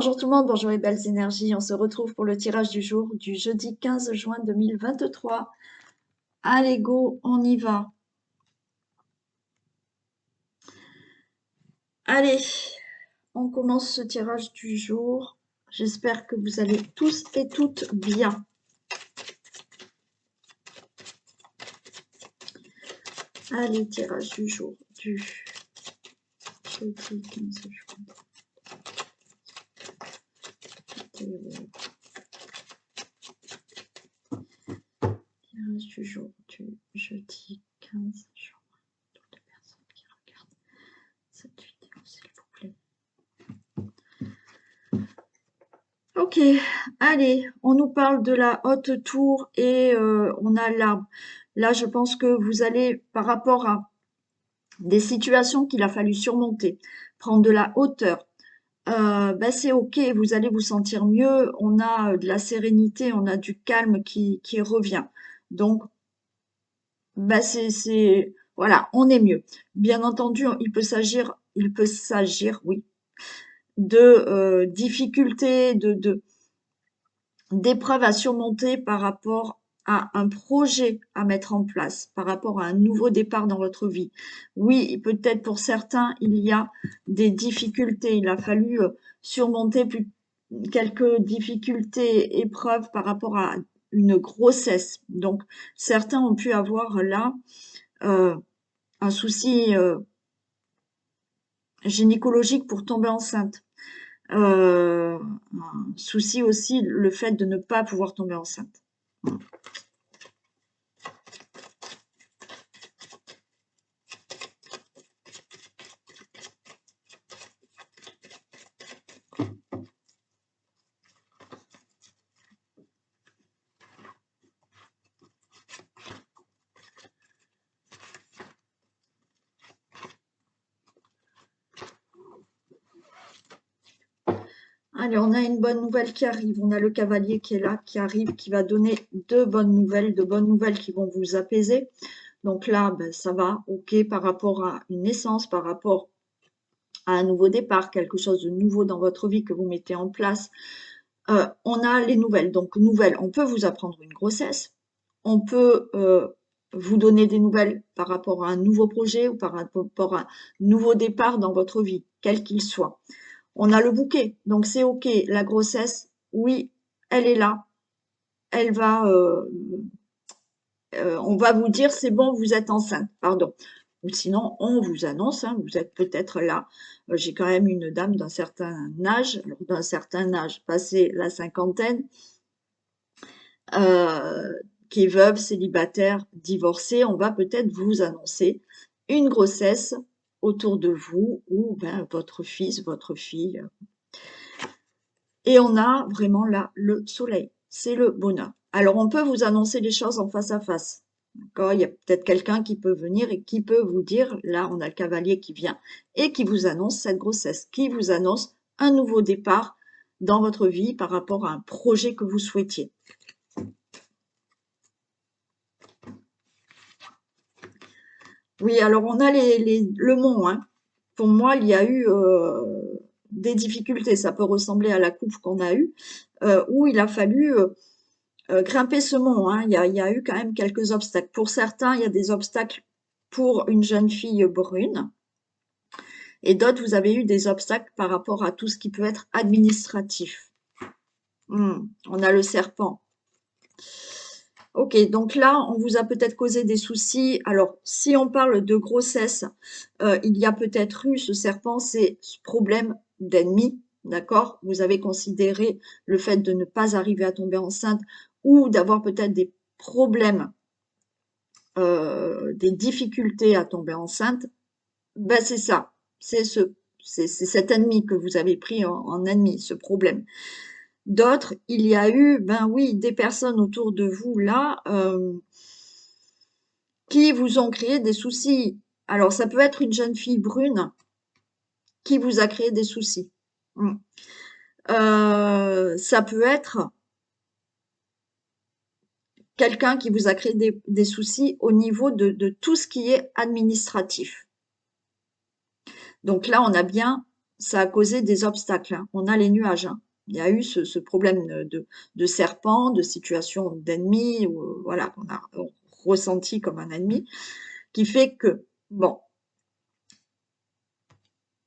Bonjour tout le monde, bonjour les belles énergies. On se retrouve pour le tirage du jour du jeudi 15 juin 2023. Allez, go, on y va. Allez, on commence ce tirage du jour. J'espère que vous allez tous et toutes bien. Allez, tirage du jour du jeudi 15 juin. Tirage du jour du jeudi 15 juin. Toutes les personnes qui regardent cette vidéo, s'il vous plaît. Ok, allez, on nous parle de la haute tour et on a l'arbre. Là, je pense que vous allez, par rapport à des situations qu'il a fallu surmonter, prendre de la hauteur, ben c'est ok, vous allez vous sentir mieux, on a de la sérénité, on a du calme qui revient. Donc, ben voilà, on est mieux. Bien entendu, il peut s'agir, oui, de difficultés, d'épreuves à surmonter par rapport à un projet à mettre en place, par rapport à un nouveau départ dans votre vie. Oui, peut-être pour certains, il y a des difficultés. Il a fallu surmonter quelques difficultés, épreuves par rapport à une grossesse. Donc, certains ont pu avoir là un souci gynécologique pour tomber enceinte. Un souci aussi, le fait de ne pas pouvoir tomber enceinte. Allez, on a une bonne nouvelle qui arrive. On a le cavalier qui est là, qui arrive, qui va donner de bonnes nouvelles qui vont vous apaiser. Donc là, ben, ça va, ok, par rapport à une naissance, par rapport à un nouveau départ, quelque chose de nouveau dans votre vie que vous mettez en place. On a les nouvelles. Donc, nouvelles, on peut vous apprendre une grossesse. On peut vous donner des nouvelles par rapport à un nouveau projet ou par rapport à un nouveau départ dans votre vie, quel qu'il soit. On a le bouquet, donc c'est ok. La grossesse, oui, elle est là. Elle va, on va vous dire c'est bon, vous êtes enceinte, pardon. Ou sinon, on vous annonce, hein, vous êtes peut-être là. J'ai quand même une dame d'un certain âge, passé la cinquantaine, qui est veuve, célibataire, divorcée. On va peut-être vous annoncer une grossesse autour de vous ou ben, votre fils, votre fille. Et on a vraiment là le soleil, c'est le bonheur. Alors on peut vous annoncer les choses en face à face. D'accord? Il y a peut-être quelqu'un qui peut venir et qui peut vous dire, là on a le cavalier qui vient et qui vous annonce cette grossesse, qui vous annonce un nouveau départ dans votre vie par rapport à un projet que vous souhaitiez. Oui, alors on a le mont, hein. Pour moi, il y a eu des difficultés. Ça peut ressembler à la coupe qu'on a eue, où il a fallu grimper ce mont, hein. Il y a eu quand même quelques obstacles. Pour certains, il y a des obstacles pour une jeune fille brune. Et d'autres, vous avez eu des obstacles par rapport à tout ce qui peut être administratif. On a le serpent. Ok, donc là, on vous a peut-être causé des soucis. Alors, si on parle de grossesse, il y a peut-être eu ce serpent, c'est ce problème d'ennemi, d'accord? Vous avez considéré le fait de ne pas arriver à tomber enceinte ou d'avoir peut-être des problèmes, des difficultés à tomber enceinte. Ben, c'est ça, c'est cet ennemi que vous avez pris en ennemi, ce problème. D'autres, il y a eu, ben oui, des personnes autour de vous là qui vous ont créé des soucis. Alors, ça peut être une jeune fille brune qui vous a créé des soucis. Ça peut être quelqu'un qui vous a créé des soucis au niveau de tout ce qui est administratif. Donc là, on a bien ça a causé des obstacles, hein. On a les nuages, hein. Il y a eu ce problème de serpent, de situation d'ennemi, voilà, qu'on a ressenti comme un ennemi, qui fait que, bon,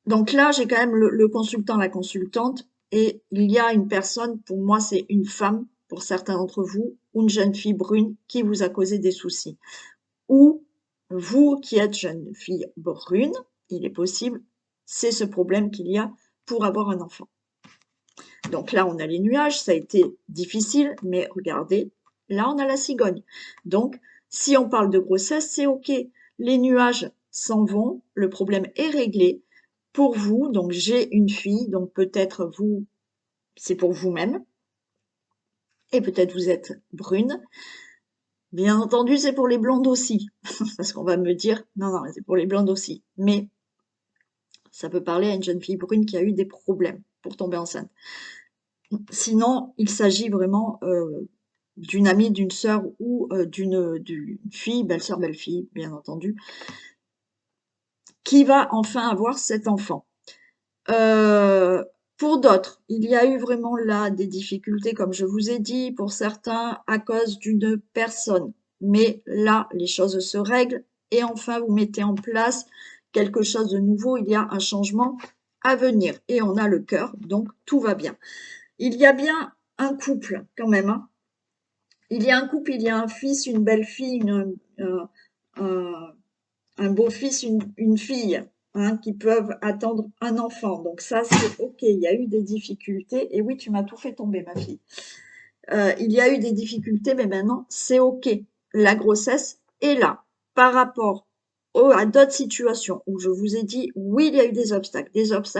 donc là, j'ai quand même le consultant, la consultante, et il y a une personne, pour moi, c'est une femme, pour certains d'entre vous, ou une jeune fille brune qui vous a causé des soucis. Ou vous qui êtes jeune fille brune, il est possible, c'est ce problème qu'il y a pour avoir un enfant. Donc là, on a les nuages, ça a été difficile, mais regardez, là, on a la cigogne. Donc, si on parle de grossesse, c'est OK. Les nuages s'en vont, le problème est réglé. Pour vous, donc j'ai une fille, donc peut-être vous, c'est pour vous-même, et peut-être vous êtes brune. Bien entendu, c'est pour les blondes aussi, parce qu'on va me dire, non, non, c'est pour les blondes aussi. Mais ça peut parler à une jeune fille brune qui a eu des problèmes pour tomber enceinte. Sinon, il s'agit vraiment d'une amie, d'une sœur ou d'une fille, belle-sœur, belle-fille, bien entendu, qui va enfin avoir cet enfant. Euh, pour d'autres, il y a eu vraiment là des difficultés, comme je vous ai dit, pour certains à cause d'une personne. Mais là, les choses se règlent et enfin, vous mettez en place quelque chose de nouveau. Il y a un changement à venir et on a le cœur, donc tout va bien. Il y a bien un couple quand même, hein. Il y a un couple, il y a un fils, une belle-fille, un, un beau-fils, une fille, hein, qui peuvent attendre un enfant. Donc ça, c'est OK. Il y a eu des difficultés. Et oui, tu m'as tout fait tomber, ma fille. Il y a eu des difficultés, mais maintenant, c'est OK. La grossesse est là. Par rapport à d'autres situations où je vous ai dit, oui, il y a eu des obstacles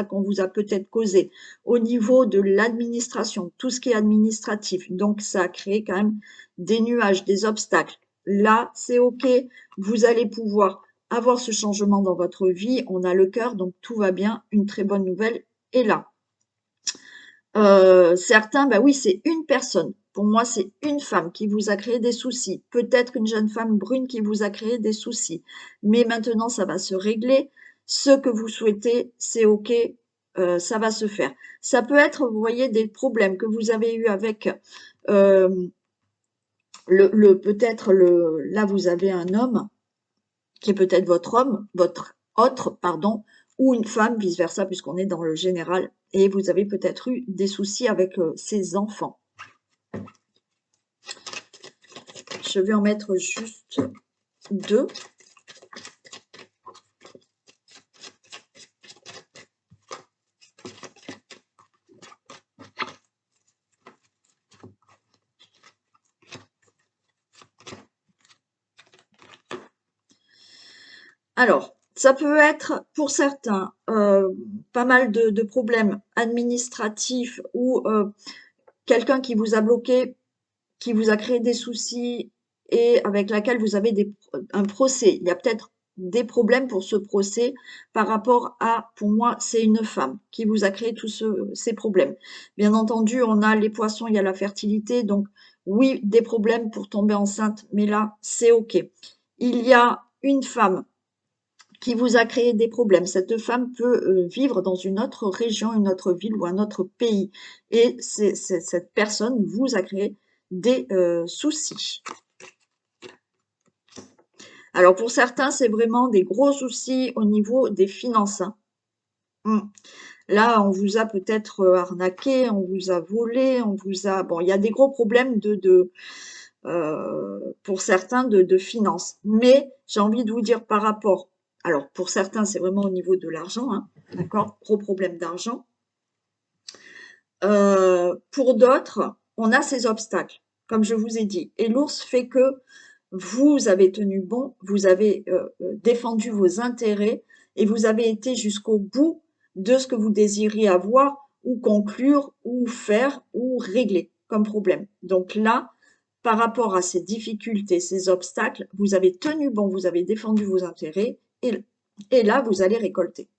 qu'on vous a peut-être causés au niveau de l'administration, tout ce qui est administratif. Donc, ça a créé quand même des nuages, des obstacles. Là, c'est OK. Vous allez pouvoir avoir ce changement dans votre vie. On a le cœur, donc tout va bien. Une très bonne nouvelle est là. Certains, bah oui, c'est une personne. Pour moi, c'est une femme qui vous a créé des soucis. Peut-être une jeune femme brune qui vous a créé des soucis. Mais maintenant, ça va se régler. Ce que vous souhaitez, c'est OK, ça va se faire. Ça peut être, vous voyez, des problèmes que vous avez eu avec euh, peut-être là, vous avez un homme qui est peut-être votre homme, votre autre, pardon, ou une femme, vice-versa, puisqu'on est dans le général, et vous avez peut-être eu des soucis avec ses enfants. Je vais en mettre juste 2. Alors, ça peut être pour certains pas mal de problèmes administratifs ou quelqu'un qui vous a bloqué, qui vous a créé des soucis et avec laquelle vous avez un procès. Il y a peut-être des problèmes pour ce procès par rapport à, pour moi, c'est une femme qui vous a créé tous ces problèmes. Bien entendu, on a les poissons, il y a la fertilité, donc oui, des problèmes pour tomber enceinte, mais là, c'est OK. Il y a une femme qui vous a créé des problèmes. Cette femme peut vivre dans une autre région, une autre ville ou un autre pays. Et cette personne vous a créé des soucis. Alors pour certains, c'est vraiment des gros soucis au niveau des finances, hein. Là, on vous a peut-être arnaqué, on vous a volé, on vous a... Bon, il y a des gros problèmes pour certains de finances. Mais j'ai envie de vous dire par rapport... Alors, pour certains, c'est vraiment au niveau de l'argent, hein, d'accord? Gros problème d'argent. Pour d'autres, on a ces obstacles, comme je vous ai dit. Et l'ours fait que vous avez tenu bon, vous avez défendu vos intérêts et vous avez été jusqu'au bout de ce que vous désiriez avoir ou conclure ou faire ou régler comme problème. Donc là, par rapport à ces difficultés, ces obstacles, vous avez tenu bon, vous avez défendu vos intérêts et là, vous allez récolter.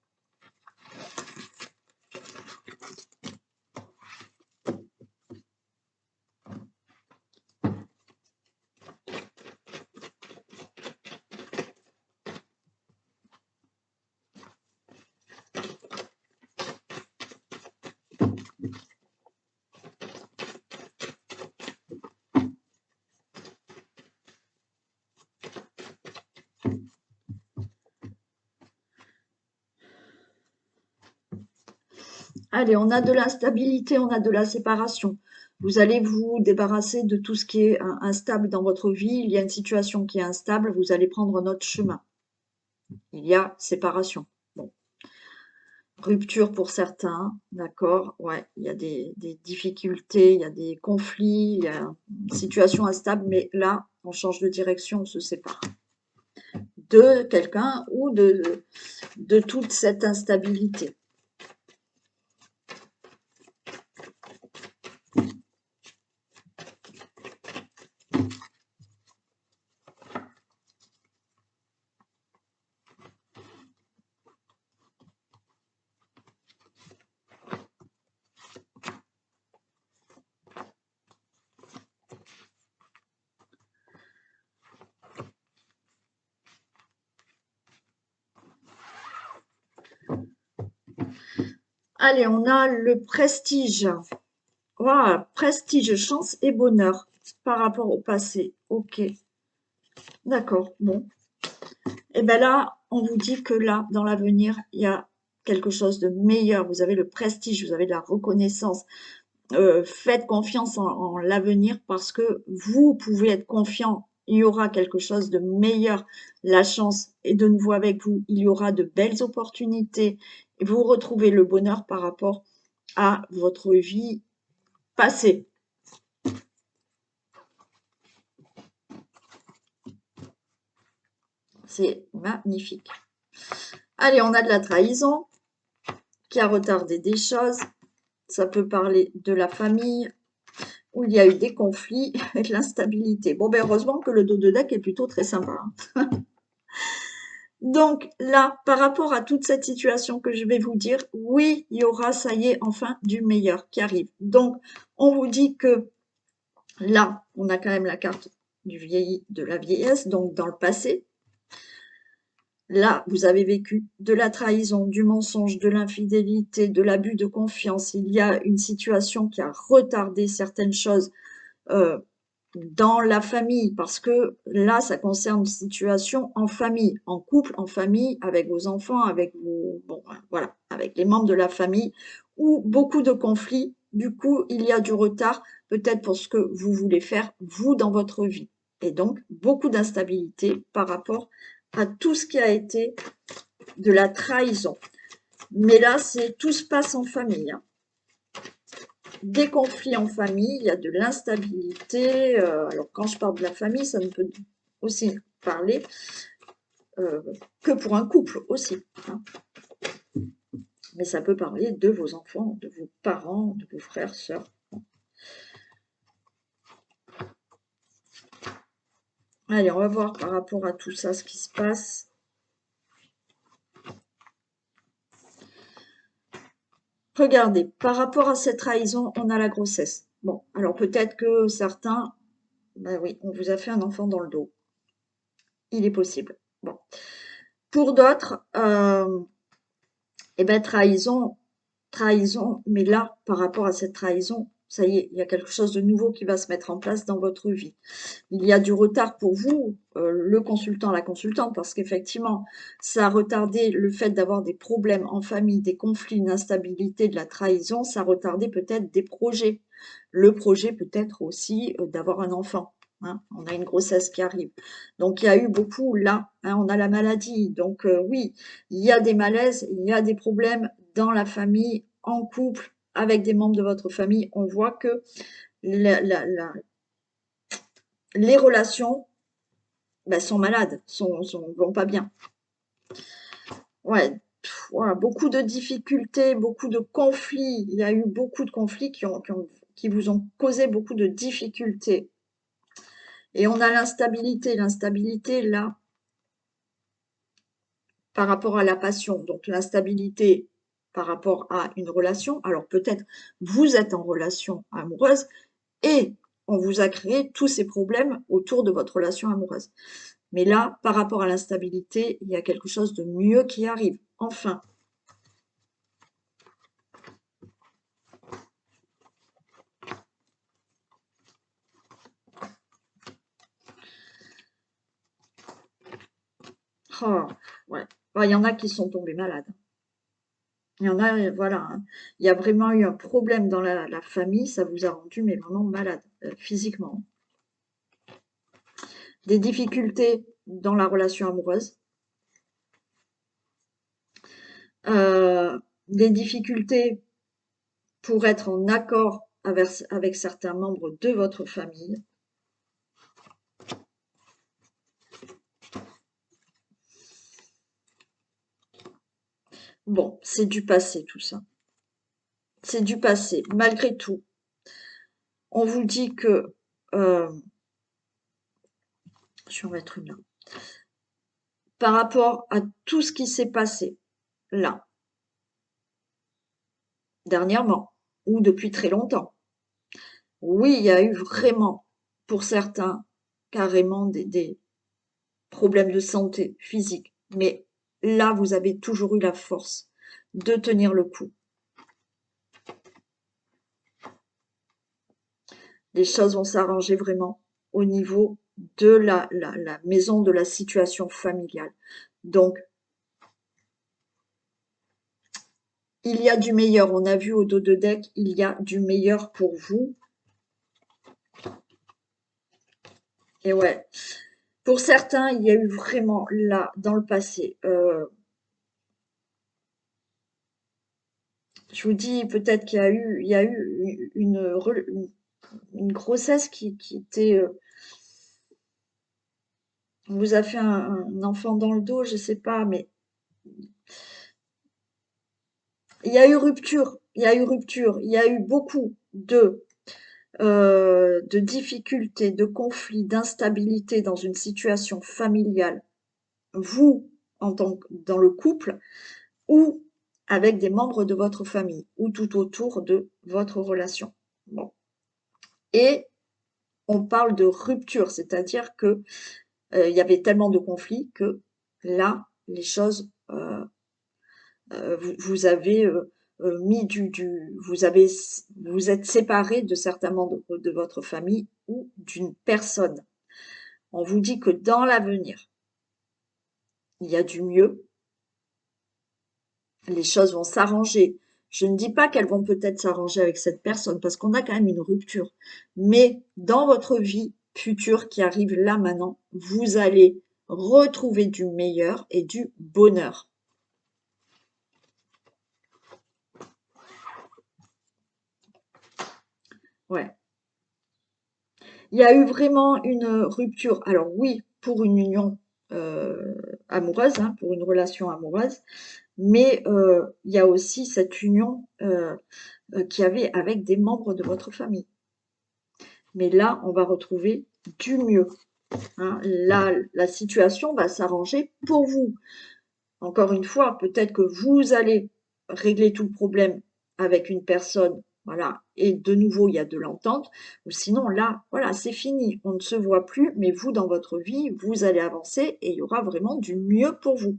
Allez, on a de l'instabilité, on a de la séparation. Vous allez vous débarrasser de tout ce qui est instable dans votre vie. Il y a une situation qui est instable, vous allez prendre un autre chemin. Il y a séparation. Bon, rupture pour certains, d'accord. Ouais, il y a des difficultés, il y a des conflits, il y a une situation instable, mais là, on change de direction, on se sépare de quelqu'un ou de toute cette instabilité. Allez, on a le prestige. Voilà, prestige, chance et bonheur par rapport au passé. Ok, d'accord, bon. Et bien là, on vous dit que là, dans l'avenir, il y a quelque chose de meilleur. Vous avez le prestige, vous avez de la reconnaissance. Faites confiance en l'avenir parce que vous pouvez être confiant. Il y aura quelque chose de meilleur. La chance est de nouveau avec vous. Il y aura de belles opportunités. Vous retrouvez le bonheur par rapport à votre vie passée. C'est magnifique. Allez, on a de la trahison qui a retardé des choses. Ça peut parler de la famille, où il y a eu des conflits et de l'instabilité. Bon, ben heureusement que le dos de deck est plutôt très sympa. Donc là, par rapport à toute cette situation que je vais vous dire, oui, il y aura, ça y est, enfin du meilleur qui arrive. Donc, on vous dit que là, on a quand même la carte de la vieillesse, donc dans le passé. Là, vous avez vécu de la trahison, du mensonge, de l'infidélité, de l'abus de confiance. Il y a une situation qui a retardé certaines choses euh, dans la famille, parce que là, ça concerne une situation en famille, en couple, en famille, avec vos enfants, avec vos, bon, voilà, avec les membres de la famille, où beaucoup de conflits. Du coup, il y a du retard, peut-être pour ce que vous voulez faire, vous, dans votre vie. Et donc, beaucoup d'instabilité par rapport à tout ce qui a été de la trahison. Mais là, c'est tout se passe en famille, hein. Des conflits en famille, il y a de l'instabilité. Alors, quand je parle de la famille, ça ne peut aussi parler euh, que pour un couple aussi, hein. Mais ça peut parler de vos enfants, de vos parents, de vos frères, sœurs. Allez, on va voir par rapport à tout ça ce qui se passe. Regardez, par rapport à cette trahison, on a la grossesse. Bon, alors peut-être que certains, ben oui, on vous a fait un enfant dans le dos. Il est possible. Bon. Pour d'autres, eh ben trahison, mais là, par rapport à cette trahison, ça y est, il y a quelque chose de nouveau qui va se mettre en place dans votre vie. Il y a du retard pour vous, le consultant, la consultante, parce qu'effectivement, ça a retardé le fait d'avoir des problèmes en famille, des conflits, une instabilité, de la trahison, ça a retardé peut-être des projets. Le projet peut-être aussi d'avoir un enfant, hein. On a une grossesse qui arrive. Donc il y a eu beaucoup là, hein, on a la maladie. Donc oui, il y a des malaises, il y a des problèmes dans la famille, en couple, avec des membres de votre famille. On voit que la- la- la- les relations ben, sont malades, vont pas bien. Ouais, voilà, beaucoup de difficultés, beaucoup de conflits. Il y a eu beaucoup de conflits qui vous ont causé beaucoup de difficultés. Et on a l'instabilité. L'instabilité, là, par rapport à la passion. Donc l'instabilité par rapport à une relation. Alors peut-être vous êtes en relation amoureuse et on vous a créé tous ces problèmes autour de votre relation amoureuse. Mais là, par rapport à l'instabilité, il y a quelque chose de mieux qui arrive. Enfin. Oh, ouais. Il y en a qui sont tombés malades. Il y en a, voilà, hein. Il y a vraiment eu un problème dans la famille, ça vous a rendu mais vraiment malade, physiquement. Des difficultés dans la relation amoureuse, des difficultés pour être en accord avec certains membres de votre famille. Bon, c'est du passé tout ça. C'est du passé. Malgré tout, on vous dit que, euh, je vais en mettre une là, par rapport à tout ce qui s'est passé là, dernièrement, ou depuis très longtemps. Oui, il y a eu vraiment, pour certains, carrément des problèmes de santé physique. Mais là, vous avez toujours eu la force de tenir le coup. Les choses vont s'arranger vraiment au niveau de la maison, de la situation familiale. Donc, il y a du meilleur. On a vu au dos de deck, il y a du meilleur pour vous. Et ouais, pour certains, il y a eu vraiment là, dans le passé, je vous dis peut-être il y a eu une grossesse qui était, on vous a fait un enfant dans le dos, je sais pas, mais il y a eu rupture, il y a eu rupture, il y a eu beaucoup de difficultés, de conflits, d'instabilité dans une situation familiale, vous en tant que dans le couple, ou avec des membres de votre famille, ou tout autour de votre relation. Bon. Et on parle de rupture, c'est-à-dire que il y avait tellement de conflits que là, les choses, vous avez mis vous êtes séparés de certains membres de votre famille ou d'une personne. On vous dit que dans l'avenir, il y a du mieux, les choses vont s'arranger. Je ne dis pas qu'elles vont peut-être s'arranger avec cette personne parce qu'on a quand même une rupture. Mais dans votre vie future qui arrive là maintenant, vous allez retrouver du meilleur et du bonheur. Ouais. Il y a eu vraiment une rupture. Alors oui, pour une union amoureuse, hein, pour une relation amoureuse, mais il y a aussi cette union qu'il y avait avec des membres de votre famille. Mais là, on va retrouver du mieux, hein. Là, la situation va s'arranger pour vous. Encore une fois, peut-être que vous allez régler tout le problème avec une personne, voilà, et de nouveau, il y a de l'entente, ou sinon, là, voilà, c'est fini, on ne se voit plus, mais vous, dans votre vie, vous allez avancer et il y aura vraiment du mieux pour vous.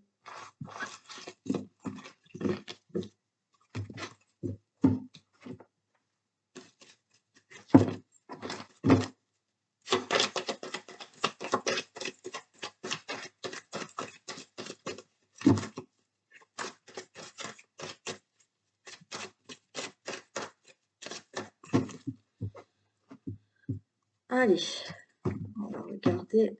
Allez, on va regarder.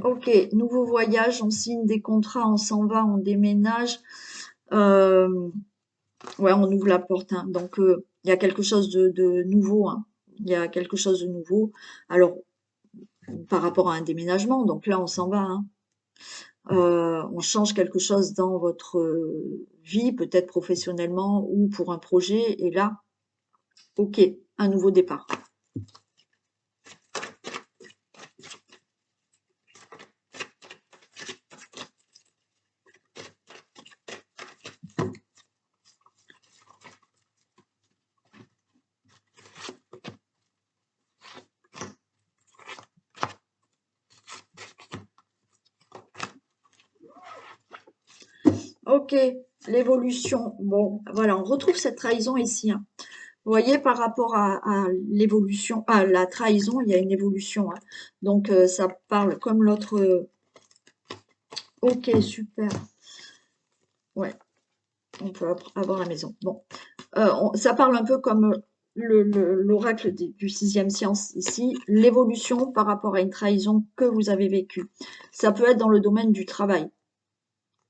Ok, nouveau voyage, on signe des contrats, on s'en va, on déménage. Euh, ouais, on ouvre la porte, hein. Donc, il y a quelque chose de nouveau, hein. Il y a quelque chose de nouveau. Alors, par rapport à un déménagement, donc là, on s'en va, hein. On change quelque chose dans votre vie, peut-être professionnellement ou pour un projet. Et là, ok, un nouveau départ. Ok, l'évolution, bon, voilà, on retrouve cette trahison ici, hein. Vous voyez, par rapport à l'évolution, à la trahison, il y a une évolution, hein. Donc, ça parle comme l'autre. Ok, super. Ouais, on peut avoir la maison. Bon, ça parle un peu comme l'oracle du sixième science ici, l'évolution par rapport à une trahison que vous avez vécue. Ça peut être dans le domaine du travail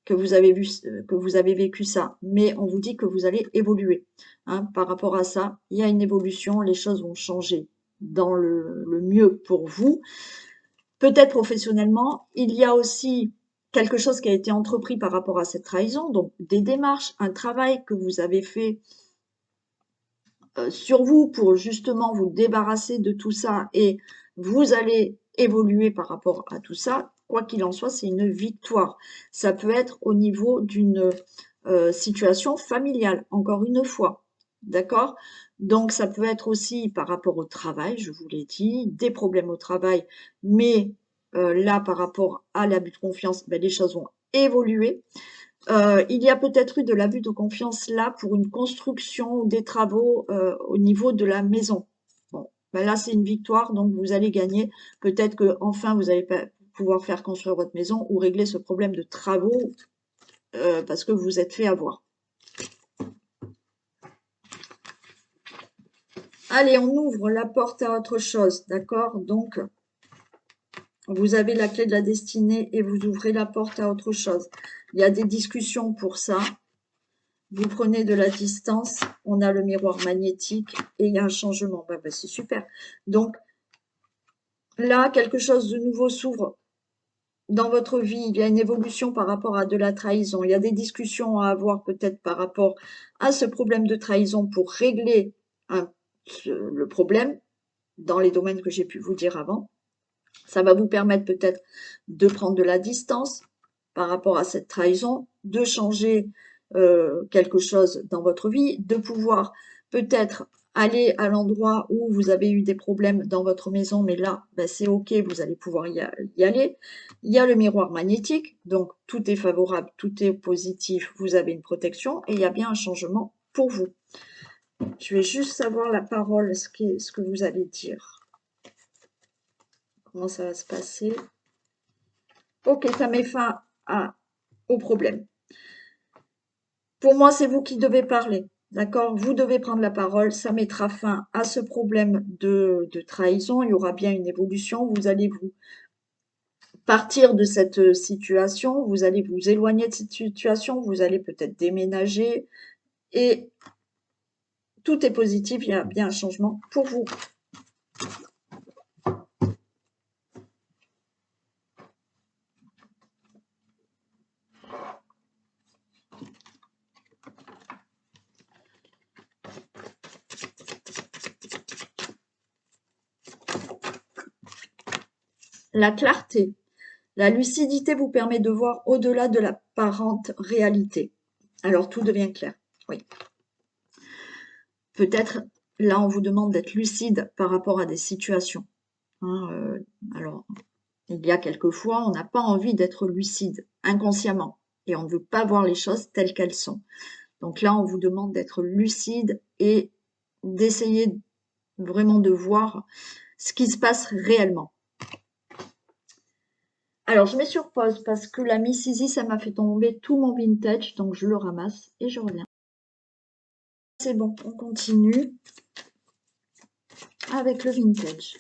que vous avez vu, que vous avez vécu ça, mais on vous dit que vous allez évoluer, hein, par rapport à ça. Il y a une évolution, les choses vont changer dans le mieux pour vous. Peut-être professionnellement, il y a aussi quelque chose qui a été entrepris par rapport à cette trahison, donc des démarches, un travail que vous avez fait sur vous pour justement vous débarrasser de tout ça et vous allez évoluer par rapport à tout ça. Quoi qu'il en soit, c'est une victoire. Ça peut être au niveau d'une situation familiale, encore une fois. D'accord? Donc, ça peut être aussi par rapport au travail, je vous l'ai dit, des problèmes au travail, mais là, par rapport à l'abus de confiance, ben, les choses vont évoluer. Il y a peut-être eu de l'abus de confiance là pour une construction ou des travaux au niveau de la maison. Bon, ben là c'est une victoire, donc vous allez gagner. Peut-être que enfin vous allez pouvoir faire construire votre maison ou régler ce problème de travaux parce que vous vous êtes fait avoir. Allez, on ouvre la porte à autre chose, d'accord? Donc, vous avez la clé de la destinée et vous ouvrez la porte à autre chose. Il y a des discussions pour ça. Vous prenez de la distance, on a le miroir magnétique et il y a un changement. Bah, c'est super. Donc là, quelque chose de nouveau s'ouvre dans votre vie. Il y a une évolution par rapport à de la trahison. Il y a des discussions à avoir peut-être par rapport à ce problème de trahison pour régler le problème dans les domaines que j'ai pu vous dire avant. Ça va vous permettre peut-être de prendre de la distance par rapport à cette trahison, de changer quelque chose dans votre vie, de pouvoir peut-être aller à l'endroit où vous avez eu des problèmes dans votre maison, mais là, ben, c'est OK, vous allez pouvoir y aller. Il y a le miroir magnétique, donc tout est favorable, tout est positif, vous avez une protection et il y a bien un changement pour vous. Je vais juste savoir la parole, ce que vous allez dire. Comment ça va se passer? Ok, ça met fin au problème. Pour moi, c'est vous qui devez parler, d'accord? Vous devez prendre la parole, ça mettra fin à ce problème de trahison, il y aura bien une évolution, vous allez vous partir de cette situation, vous allez vous éloigner de cette situation, vous allez peut-être déménager et tout est positif, il y a bien un changement pour vous. La clarté. La lucidité vous permet de voir au-delà de l'apparente réalité. Alors tout devient clair, oui. Peut-être, là, on vous demande d'être lucide par rapport à des situations. Hein, alors, il y a quelquefois, on n'a pas envie d'être lucide inconsciemment et on ne veut pas voir les choses telles qu'elles sont. Donc là, on vous demande d'être lucide et d'essayer vraiment de voir ce qui se passe réellement. Alors, je mets sur pause parce que la Miss Izzy, ça m'a fait tomber tout mon vintage, donc je le ramasse et je reviens. C'est bon, on continue avec le vintage.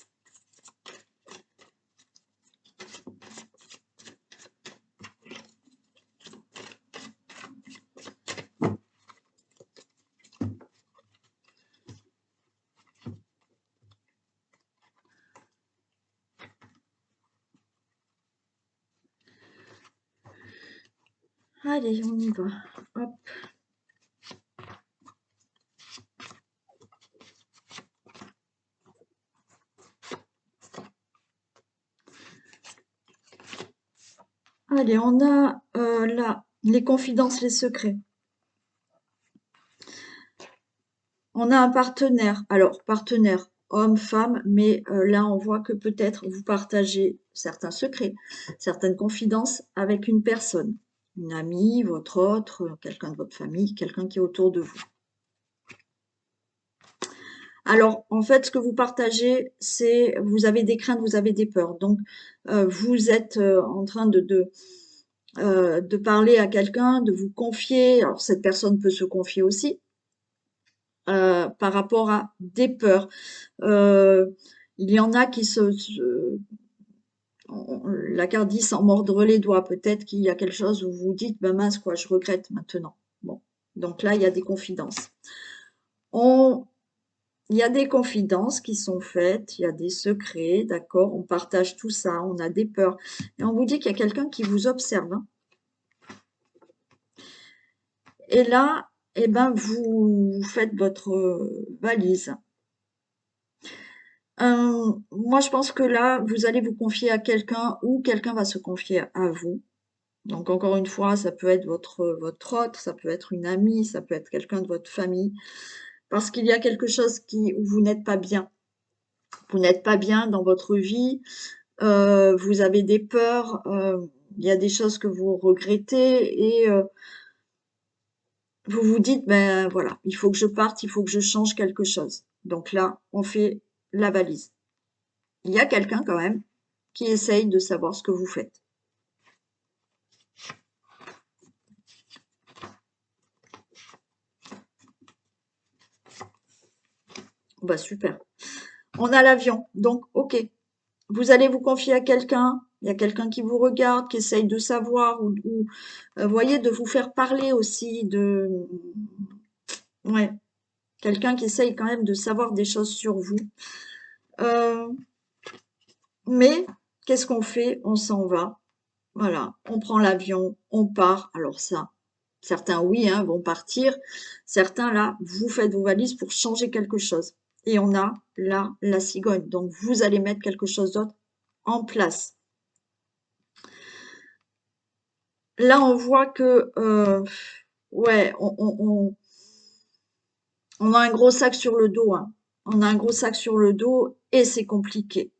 Allez, on y va. Hop. Allez, on a là les confidences, les secrets. On a un partenaire. Alors, partenaire homme, femme, mais là, on voit que peut-être vous partagez certains secrets, certaines confidences avec une personne. une amie, votre autre, quelqu'un de votre famille, quelqu'un qui est autour de vous. Alors, en fait, ce que vous partagez, c'est vous avez des craintes, vous avez des peurs. Donc, vous êtes en train de parler à quelqu'un, de vous confier. Alors, cette personne peut se confier aussi par rapport à des peurs. Euh, il y en a qui la carte dit sans mordre les doigts. Peut-être qu'il y a quelque chose où vous vous dites, ben mince quoi, je regrette maintenant. Bon, donc là, il y a des confidences. On, Il y a des confidences qui sont faites, il y a des secrets, d'accord, on partage tout ça, on a des peurs. Et on vous dit qu'il y a quelqu'un qui vous observe, hein. Et là, eh ben, vous faites votre valise. Moi, je pense que là, vous allez vous confier à quelqu'un ou quelqu'un va se confier à vous. Donc, encore une fois, ça peut être votre hôte, ça peut être une amie, ça peut être quelqu'un de votre famille. Parce qu'il y a quelque chose où vous n'êtes pas bien. Vous n'êtes pas bien dans votre vie, vous avez des peurs, il y a des choses que vous regrettez et vous vous dites, ben voilà, il faut que je parte, il faut que je change quelque chose. Donc là, on fait la valise. Il y a quelqu'un quand même qui essaye de savoir ce que vous faites. Bah super. On a l'avion, donc ok. Vous allez vous confier à quelqu'un, il y a quelqu'un qui vous regarde, qui essaye de savoir ou voyez, de vous faire parler aussi, ouais, quelqu'un qui essaye quand même de savoir des choses sur vous. Euh, mais qu'est-ce qu'on fait? On s'en va. Voilà, on prend l'avion, on part. Alors ça, certains oui, hein, vont partir. Certains là, vous faites vos valises pour changer quelque chose. Et on a là la cigogne. Donc vous allez mettre quelque chose d'autre en place. Là, on voit que ouais, on a un gros sac sur le dos, hein. On a un gros sac sur le dos et c'est compliqué.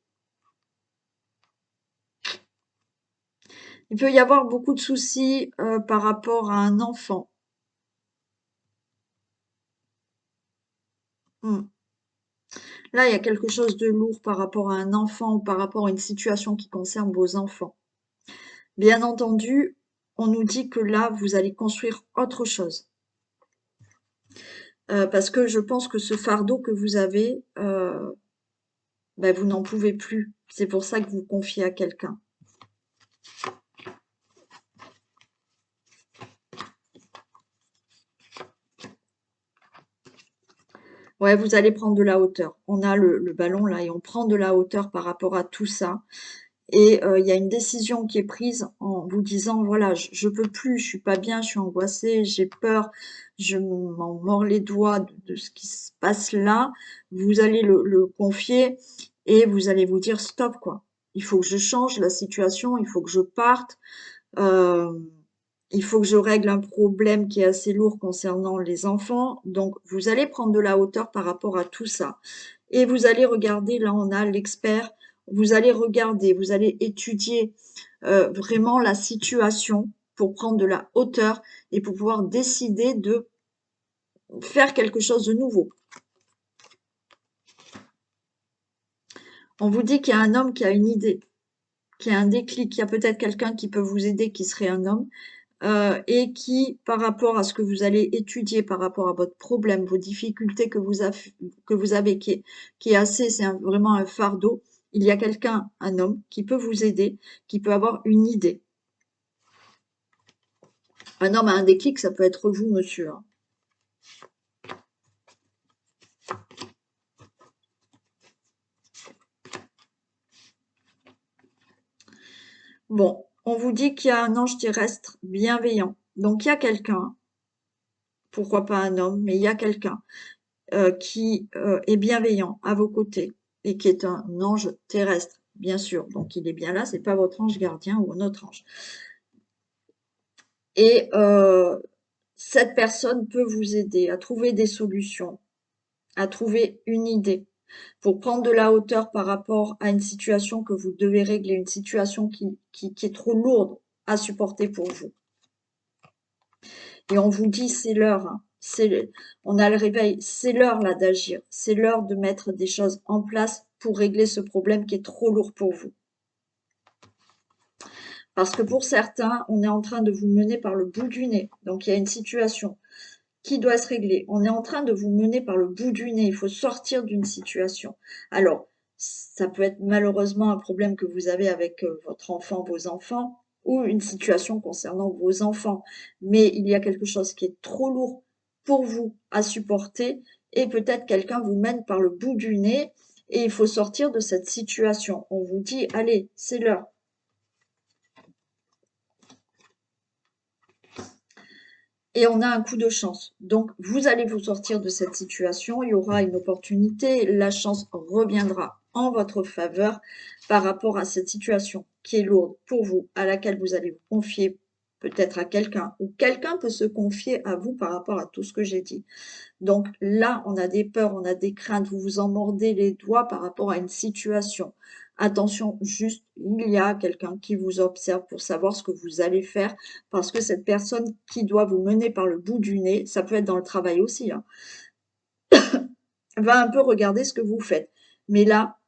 Il peut y avoir beaucoup de soucis par rapport à un enfant. Hmm. Là, il y a quelque chose de lourd par rapport à un enfant ou par rapport à une situation qui concerne vos enfants. Bien entendu, on nous dit que là, vous allez construire autre chose. Parce que je pense que ce fardeau que vous avez, ben, vous n'en pouvez plus. C'est pour ça que vous confiez à quelqu'un. Ouais, vous allez prendre de la hauteur. On a le ballon là et on prend de la hauteur par rapport à tout ça. Et il y a une décision qui est prise en vous disant, voilà, je peux plus, je suis pas bien, je suis angoissée, j'ai peur, je m'en mords les doigts de ce qui se passe là. Vous allez le confier et vous allez vous dire, stop, quoi. Il faut que je change la situation, il faut que je parte. Euh, il faut que je règle un problème qui est assez lourd concernant les enfants. Donc, vous allez prendre de la hauteur par rapport à tout ça. Et vous allez regarder, là on a l'expert, vous allez regarder, vous allez étudier vraiment la situation pour prendre de la hauteur et pour pouvoir décider de faire quelque chose de nouveau. On vous dit qu'il y a un homme qui a une idée, qui a un déclic, qu'il y a peut-être quelqu'un qui peut vous aider, qui serait un homme, et qui, par rapport à ce que vous allez étudier, par rapport à votre problème, vos difficultés que vous avez, qui est assez, c'est vraiment un fardeau, il y a quelqu'un, un homme, qui peut vous aider, qui peut avoir une idée. Un homme a un déclic, ça peut être vous, monsieur, hein. Bon, on vous dit qu'il y a un ange terrestre bienveillant. Donc il y a quelqu'un, pourquoi pas un homme, mais il y a quelqu'un qui est bienveillant à vos côtés et qui est un ange terrestre, bien sûr. Donc il est bien là, c'est pas votre ange gardien ou un autre ange. Et cette personne peut vous aider à trouver des solutions, à trouver une idée pour prendre de la hauteur par rapport à une situation que vous devez régler, une situation qui est trop lourde à supporter pour vous. Et on vous dit, c'est l'heure, hein. On a le réveil, c'est l'heure là d'agir, c'est l'heure de mettre des choses en place pour régler ce problème qui est trop lourd pour vous. Parce que pour certains, on est en train de vous mener par le bout du nez. Donc il y a une situation qui doit se régler. On est en train de vous mener par le bout du nez. Il faut sortir d'une situation. Alors, ça peut être malheureusement un problème que vous avez avec votre enfant, vos enfants, ou une situation concernant vos enfants. Mais il y a quelque chose qui est trop lourd pour vous à supporter et peut-être quelqu'un vous mène par le bout du nez et il faut sortir de cette situation. On vous dit, allez, c'est l'heure. Et on a un coup de chance. Donc, vous allez vous sortir de cette situation, il y aura une opportunité, la chance reviendra en votre faveur par rapport à cette situation qui est lourde pour vous, à laquelle vous allez vous confier peut-être à quelqu'un, ou quelqu'un peut se confier à vous par rapport à tout ce que j'ai dit. Donc là, on a des peurs, on a des craintes, vous vous en mordez les doigts par rapport à une situation. Attention, juste, il y a quelqu'un qui vous observe pour savoir ce que vous allez faire, parce que cette personne qui doit vous mener par le bout du nez, ça peut être dans le travail aussi, hein, va un peu regarder ce que vous faites. Mais là,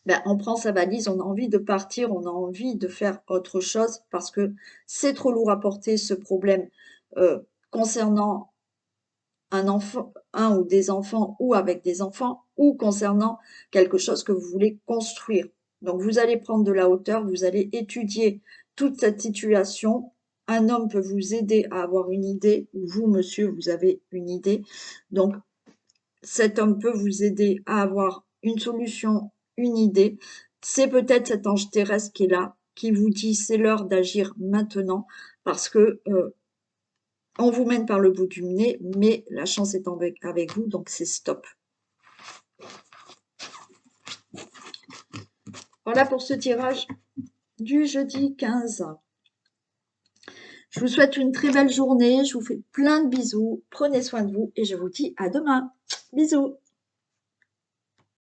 ben, on prend sa valise, on a envie de partir, on a envie de faire autre chose, parce que c'est trop lourd à porter ce problème concernant un enfant, un ou des enfants ou avec des enfants ou concernant quelque chose que vous voulez construire. Donc vous allez prendre de la hauteur, vous allez étudier toute cette situation. Un homme peut vous aider à avoir une idée, ou vous, monsieur, vous avez une idée. Donc cet homme peut vous aider à avoir une solution, une idée. C'est peut-être cet ange terrestre qui est là, qui vous dit c'est l'heure d'agir maintenant, parce que on vous mène par le bout du nez, mais la chance est avec vous, donc c'est stop. Voilà pour ce tirage du jeudi 15. Je vous souhaite une très belle journée, je vous fais plein de bisous, prenez soin de vous et je vous dis à demain. Bisous.